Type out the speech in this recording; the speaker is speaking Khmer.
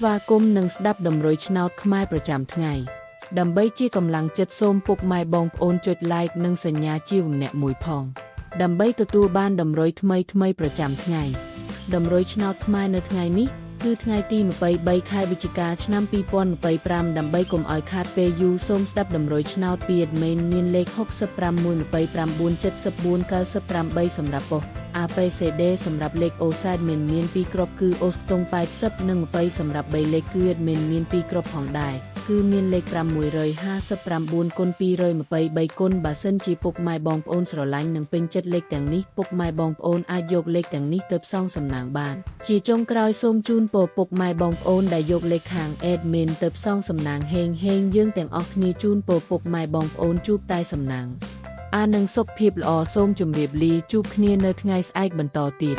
ស្វាគមន៍និងស្ដាប់តម្រុយឆ្នោតខ្មែរប្រចាំថ្ងៃដើម្បីជាកម្លាំងចិត្តសូមពុកម៉ែបងប្អូនចុច like និងសញ្ញាជាវម្នាក់មួយផងដើម្បីទទួលបានតម្រុយថ្មីប្រចាំថ្ងៃតម្រុយឆ្នោតខ្មែរនៅថ្ងៃនេះគឺថ្ងៃទី23ខែវិច្ឆិកាឆ្នាំ2025ដើម្បីកុំឲ្យខាតពេលយូរសូមស្ដាប់តម្រុយឆ្នោតពី admin មានលេខ6512949498សម្រាប់ប៉ុស្តិ៍ ABCD សម្រាប់លេខ OSAD មាន2គ្រាប់គឺ អូស្តុង80និង20សម្រាប់3លេខគឺ admin មាន2គ្រាប់ផងដែរគឺមានលេខ559គុណ223គុណបើសិនជាពុកម៉ែបងប្អូនស្រឡាញ់និងពេញចិត្តលេខទាំងនេះពុកម៉ែបងប្អូនអាចយកលេខទាំងនេះទៅផ្សងសំណាងបានជាចុងក្រោយសូមជូនពរពុកម៉ែបងប្អូនដែលយកលេខខាង admin ទៅផ្សងសំណាងហេងយើងទាំងអស់គ្នាជូនពរពុកម៉ែបងប្អូនជួបតែសំណាងនឹងសុខភាពល្អសូមជម្រាបលាជួបគ្នានៅថ្ងៃស្អែកបន្តទៀត